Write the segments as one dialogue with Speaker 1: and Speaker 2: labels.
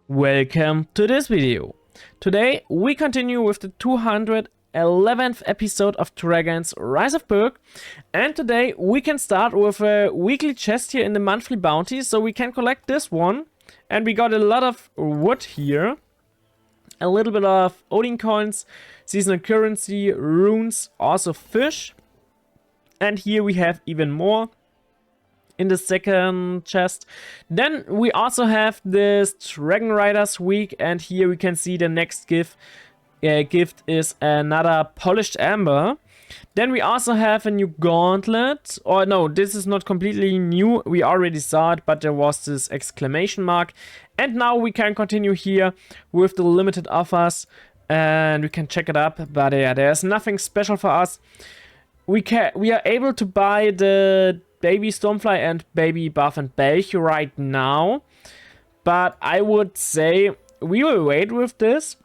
Speaker 1: Welcome to this video. Today we continue with the 211th episode of Dragons Rise of Berk, and today we can start with a weekly chest here in the monthly bounty, so we can collect this one, and we got a lot of wood here, a little bit of Odin coins, seasonal currency, runes, also fish, and here we have even more in the second chest. Then we also have this Dragon Riders week, and here we can see the next gift is another polished amber. Then we also have a new gauntlet, or no, this is not completely new, we already saw it, but there was this exclamation mark. And now we can continue here with the limited offers, and we can check it up, but yeah, there's nothing special for us. We are able to buy the baby Stormfly and baby Buff and Berk right now, but I would say we will wait with this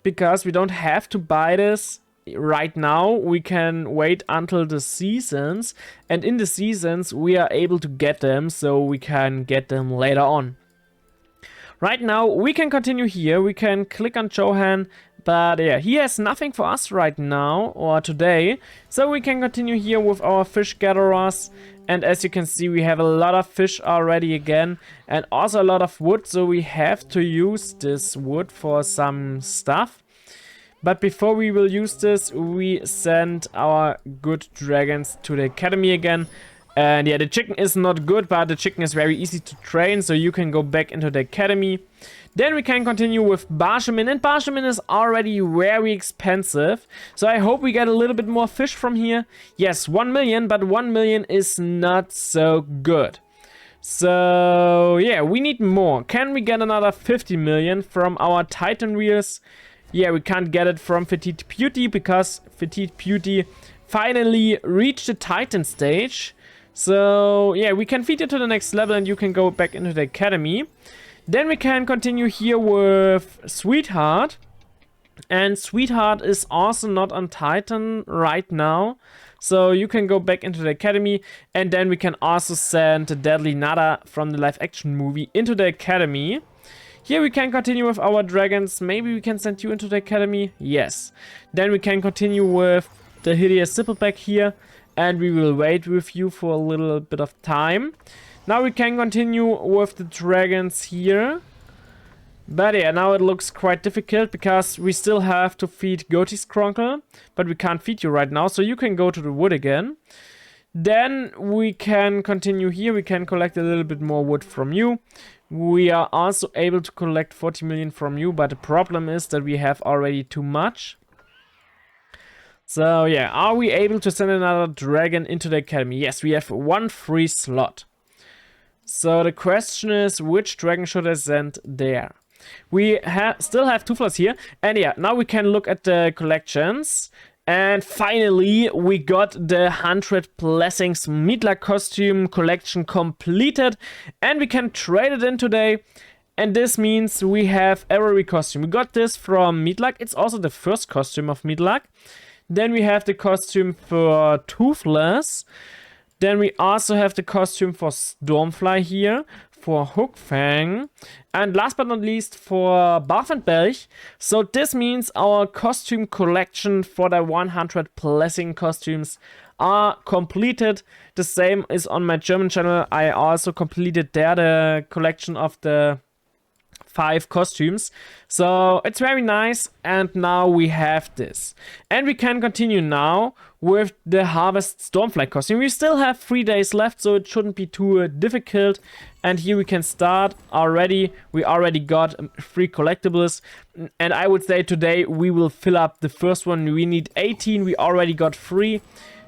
Speaker 1: because we don't have to buy this right now. We can wait until the seasons, and in the seasons we are able to get them, so we can get them later on. Right now we can continue here, we can click on Johan, but yeah, he has nothing for us right now or today, so we can continue here with our fish gatherers. And as you can see, we have a lot of fish already again, and also a lot of wood, so we have to use this wood for some stuff. But before we will use this, we send our good dragons to the academy again. And yeah, the chicken is not good, but the chicken is very easy to train, so you can go back into the academy. Then we can continue with Barshamin, and Barshamin is already very expensive, so I hope we get a little bit more fish from here. Yes, 1 million, but 1 million is not so good. So yeah, we need more. Can we get another 50 million from our Titan Wheels? Yeah, we can't get it from Petite Beauty because Petite Beauty finally reached the Titan stage. So yeah, we can feed it to the next level and you can go back into the academy. Then we can continue here with Sweetheart. And Sweetheart is also not on Titan right now, so you can go back into the academy. And then we can also send the Deadly Nada from the live action movie into the academy. Here we can continue with our dragons. Maybe we can send you into the academy. Yes. Then we can continue with the Hideous Zippleback here, and we will wait with you for a little bit of time. Now we can continue with the dragons here. But yeah, now it looks quite difficult because we still have to feed Goaty's Crunkle, but we can't feed you right now, so you can go to the wood again. Then we can continue here, we can collect a little bit more wood from you. We are also able to collect 40 million from you, but the problem is that we have already too much. So yeah, are we able to send another dragon into the academy? Yes, we have one free slot. So the question is, which dragon should I send there? We still have 2 slots here, and yeah, now we can look at the collections. And finally, we got the 100 Blessings Meatluck costume collection completed, and we can trade it in today. And this means we have every costume. We got this from Meatluck. It's also the first costume of Meatluck. Then we have the costume for Toothless. Then we also have the costume for Stormfly here, for Hookfang, and last but not least for Buff and Berk. So this means our costume collection for the 100 blessing costumes are completed. The same is on my German channel. I also completed there the collection of the 5 costumes, so it's very nice. And now we have this, and we can continue now with the Harvest Stormfly costume. We still have 3 days left, so it shouldn't be too difficult. And here we can start already. We already got 3 collectibles, and I would say today we will fill up the first one. We need 18, we already got 3.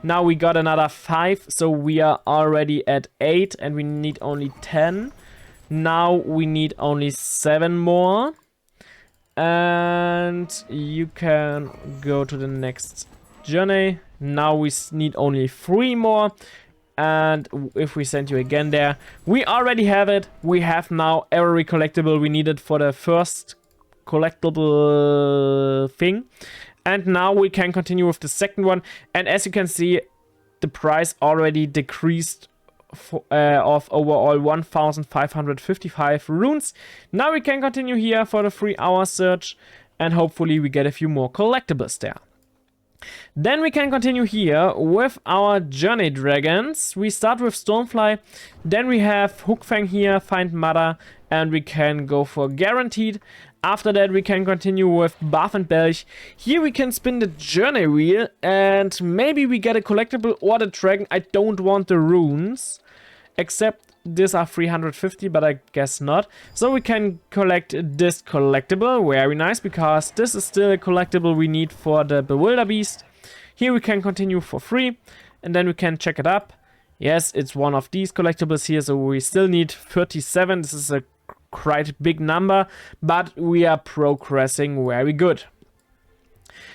Speaker 1: Now we got another 5, so we are already at 8, and we need only 10. Now we need only 7 more. And you can go to the next journey. Now we need only 3 more. And if we send you again there, we already have it. We have now every collectible we needed for the first collectible thing. And now we can continue with the second one. And as you can see, the price already decreased of overall 1555 runes. Now we can continue here for the 3-hour search, and hopefully we get a few more collectibles there. Then we can continue here with our journey dragons. We start with Stormfly, then we have Hookfang here, Find Mother, and we can go for Guaranteed. After that we can continue with Bath and Berk. Here we can spin the journey wheel and maybe we get a collectible or the dragon. I don't want the runes, except these are 350, but I guess not. So we can collect this collectible, very nice, because this is still a collectible we need for the Bewilder Beast. Here we can continue for free, and then we can check it up. Yes, it's one of these collectibles here, so we still need 37. This is a quite big number, but we are progressing very good.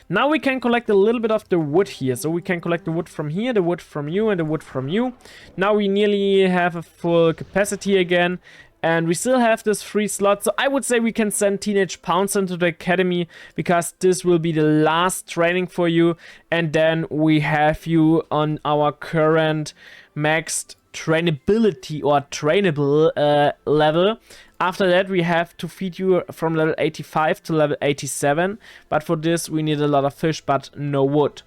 Speaker 1: Now we can collect a little bit of the wood here. So we can collect the wood from here, the wood from you, and the wood from you. Now we nearly have a full capacity again. And we still have this free slot. So I would say we can send Teenage Pounce into the academy, because this will be the last training for you. And then we have you on our current maxed trainability or trainable level. After that we have to feed you from level 85 to level 87, but for this we need a lot of fish but no wood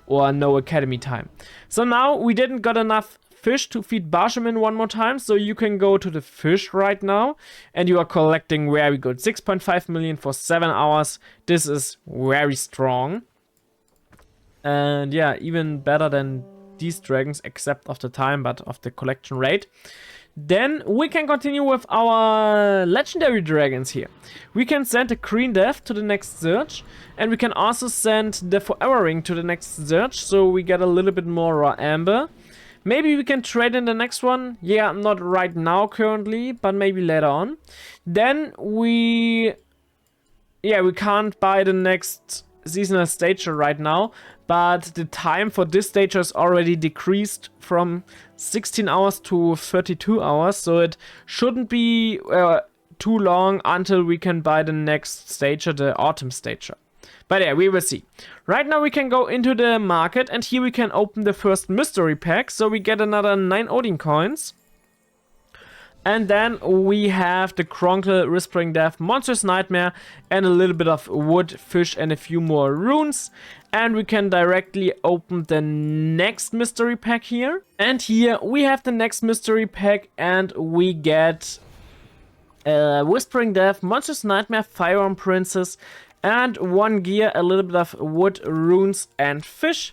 Speaker 1: or no academy time. So now we didn't got enough fish to feed Benjamin one more time, so you can go to the fish right now and you are collecting very good. 6.5 million for 7 hours. This is very strong. And yeah, even better than these dragons, except of the time, but of the collection rate. Then we can continue with our legendary dragons here. We can send a Green Death to the next search, and we can also send the Forever Ring to the next search, so we get a little bit more raw amber. Maybe we can trade in the next one. Yeah, not right now currently, but maybe later on. Then we can't buy the next seasonal stager right now, but the time for this stager is already decreased from 16 hours to 32 hours, so it shouldn't be too long until we can buy the next stager, the autumn stager. But yeah, we will see. Right now we can go into the market, and here we can open the first mystery pack, so we get another 9 Odin coins. And then we have the Cronkle, Whispering Death, Monster's Nightmare, and a little bit of wood, fish, and a few more runes. And we can directly open the next mystery pack here. And here we have the next mystery pack, and we get Whispering Death, Monster's Nightmare, Firearm Princess, and 1 gear, a little bit of wood, runes, and fish.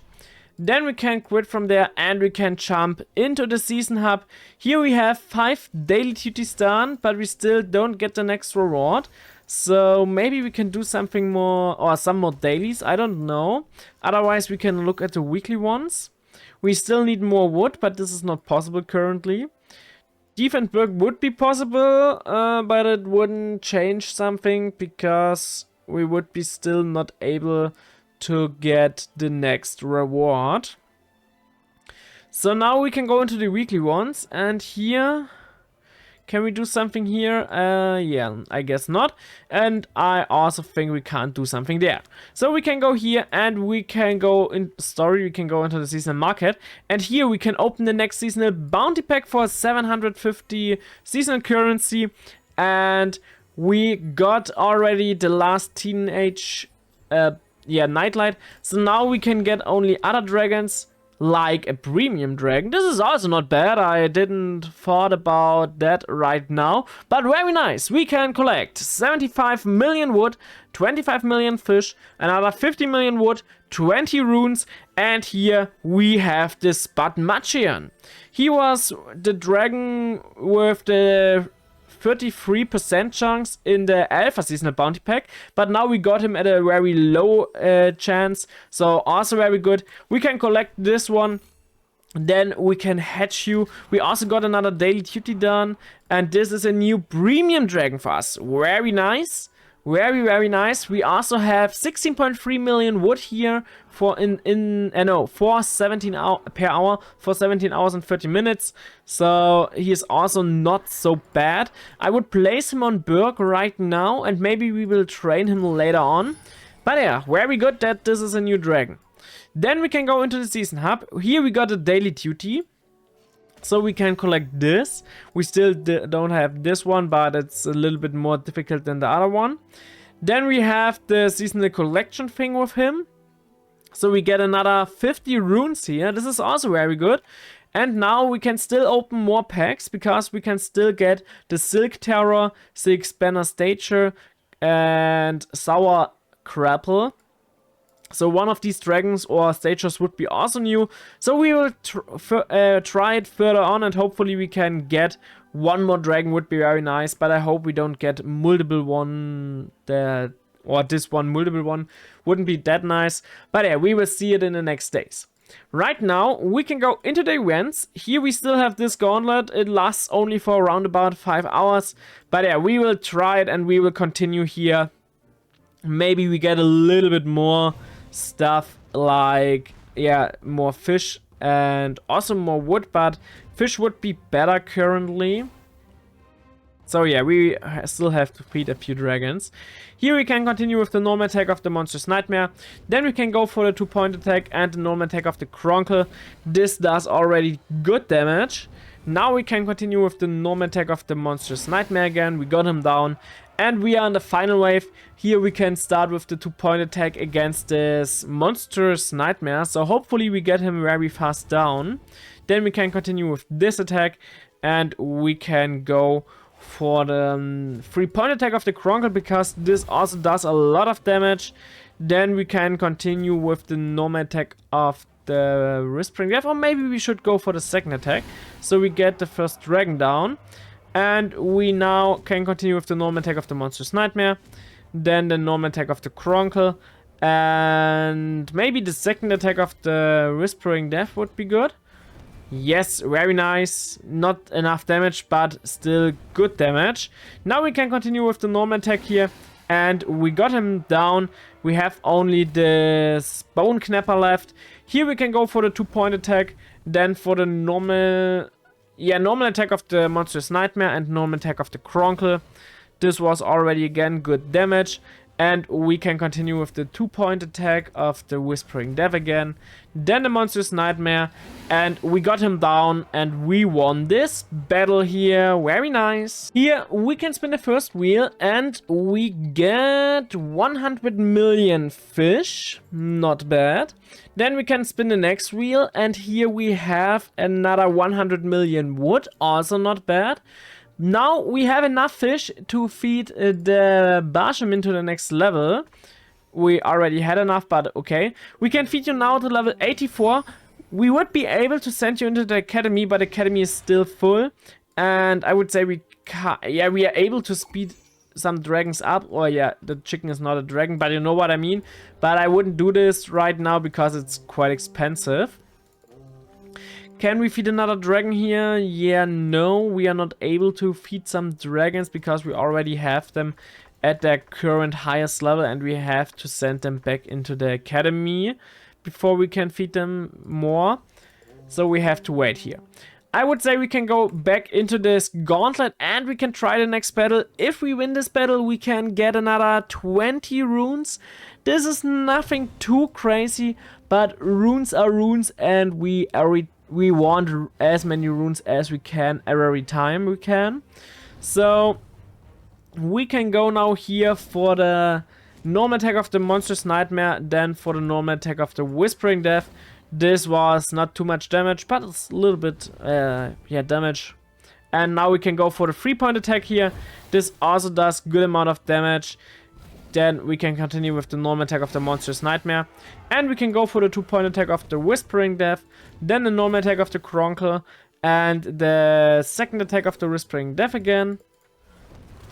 Speaker 1: Then we can quit from there and we can jump into the season hub. Here we have 5 daily duties done, but we still don't get the next reward. So maybe we can do something more, or some more dailies, I don't know. Otherwise we can look at the weekly ones. We still need more wood, but this is not possible currently. Deef and Berk would be possible, but it wouldn't change something, because we would be still not able to get the next reward. So now we can go into the weekly ones, and here can we do something here? Yeah, I guess not. And I also think we can't do something there. So we can go here and we can go in story, we can go into the seasonal market, and here we can open the next seasonal bounty pack for 750 seasonal currency. And we got already the last teenage Nightlight. So now we can get only other dragons, like a premium dragon. This is also not bad. I didn't thought about that right now, but very nice. We can collect 75 million wood, 25 million fish, another 50 million wood, 20 runes, and here we have this Batmachian. He was the dragon with the 33% chance in the Alpha Seasonal Bounty Pack, but now we got him at a very low chance, so also very good. We can collect this one, then we can hatch you. We also got another daily duty done, and this is a new premium dragon for us. Very nice. Very nice. We also have 16.3 million wood here for for 17 hours per hour for 17 hours and 30 minutes. So he is also not so bad. I would place him on Berk right now, and maybe we will train him later on. But yeah, very good that this is a new dragon. Then we can go into the season hub. Here we got a daily duty. So we can collect this. We still don't have this one, but it's a little bit more difficult than the other one. Then we have the seasonal collection thing with him. So we get another 50 runes here. This is also very good. And now we can still open more packs because we can still get the Silk Terror, Silk Spanner Stature, and Sour Crapple. So one of these dragons or stagers would be also new. So we will try it further on, and hopefully we can get one more dragon. Would be very nice, but I hope we don't get multiple one that, or this one multiple one wouldn't be that nice. But yeah, we will see it in the next days. Right now we can go into the events. Here we still have this gauntlet. It lasts only for around about 5 hours. But yeah, we will try it and we will continue here. Maybe we get a little bit more stuff, like, yeah, more fish and also more wood, but fish would be better currently. So yeah, we still have to feed a few dragons. Here we can continue with the normal attack of the Monstrous Nightmare. Then we can go for the 2-point attack and the normal attack of the Croncle. This does already good damage. Now we can continue with the normal attack of the Monstrous Nightmare again. We got him down. And we are in the final wave. Here we can start with the 2-point attack against this Monstrous Nightmare. So hopefully we get him very fast down. Then we can continue with this attack. And we can go for the 3-point attack of the Croncle, because this also does a lot of damage. Then we can continue with the normal attack of the Whispering Death. Or maybe we should go for the second attack. So we get the first dragon down. And we now can continue with the normal attack of the Monstrous Nightmare. Then the normal attack of the Croncle. And maybe the second attack of the Whispering Death would be good. Yes, very nice. Not enough damage, but still good damage. Now we can continue with the normal attack here. And we got him down. We have only this Bone Knapper left. Here we can go for the 2-point attack. Then for the normal attack of the Monstrous Nightmare and normal attack of the Croncle. This was already again good damage. And we can continue with the 2-point attack of the Whispering Death again. Then the Monstrous Nightmare. And we got him down and we won this battle here. Very nice. Here we can spin the first wheel and we get 100 million fish. Not bad. Then we can spin the next wheel and here we have another 100 million wood. Also not bad. Now we have enough fish to feed the Barsham into the next level. We already had enough, but okay. We can feed you now to level 84. We would be able to send you into the academy, but the academy is still full. And I would say we are able to speed some dragons up. Or yeah, the chicken is not a dragon, but you know what I mean. But I wouldn't do this right now because it's quite expensive. Can we feed another dragon here? Yeah, no, we are not able to feed some dragons because we already have them at their current highest level and we have to send them back into the academy before we can feed them more. So we have to wait here. I would say we can go back into this gauntlet and we can try the next battle. If we win this battle, we can get another 20 runes. This is nothing too crazy, but runes are runes and we want as many runes as we can every time we can. So we can go now here for the normal attack of the Monstrous Nightmare, then for the normal attack of the Whispering Death. This was not too much damage, but it's a little bit damage. And now we can go for the 3-point attack here. This also does good amount of damage. Then we can continue with the normal attack of the Monstrous Nightmare. And we can go for the 2-point attack of the Whispering Death. Then the normal attack of the Croncle. And the second attack of the Whispering Death again.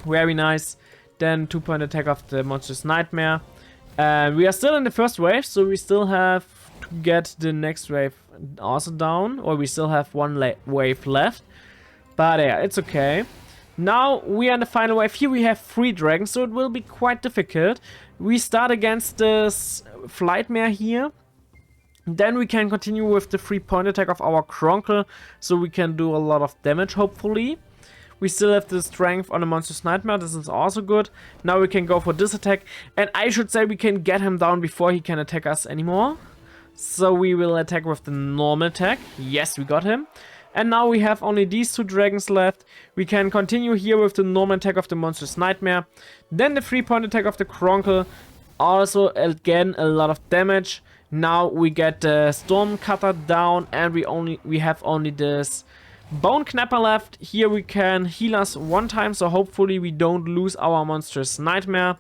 Speaker 1: Very nice. Then 2-point attack of the Monstrous Nightmare. And we are still in the first wave, so we still have to get the next wave also down. Or we still have one wave left. But yeah, it's okay. Now we are in the final wave. Here we have 3 dragons, so it will be quite difficult. We start against this Flightmare here. Then we can continue with the 3-point attack of our Croncle, so we can do a lot of damage, hopefully. We still have the strength on the Monstrous Nightmare, this is also good. Now we can go for this attack, and I should say we can get him down before he can attack us anymore. So we will attack with the normal attack. Yes, we got him. And now we have only these 2 dragons left. We can continue here with the normal attack of the Monstrous Nightmare. Then the 3-point attack of the Kronkle. Also, again, a lot of damage. Now we get the Storm Cutter down, and we have only this Bone Knapper left. Here we can heal us 1 time, so hopefully we don't lose our Monstrous Nightmare.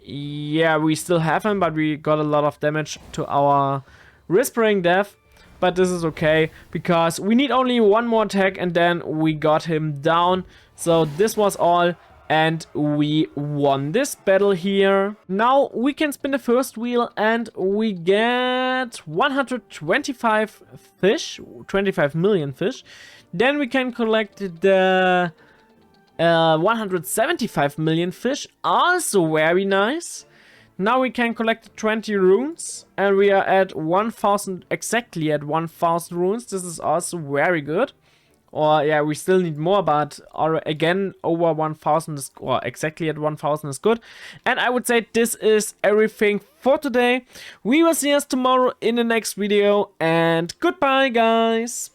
Speaker 1: Yeah, we still have him, but we got a lot of damage to our Whispering Death. But this is okay, because we need only 1 more attack and then we got him down. So this was all, and we won this battle here. Now we can spin the first wheel and we get 125 fish, 25 million fish. Then we can collect the 175 million fish, also very nice. Now we can collect 20 runes, and we are at 1000, exactly at 1000 runes. This is also very good. Or yeah, we still need more, but again, over 1000 is, or exactly at 1000 is good. And I would say this is everything for today. We will see us tomorrow in the next video, and goodbye, guys.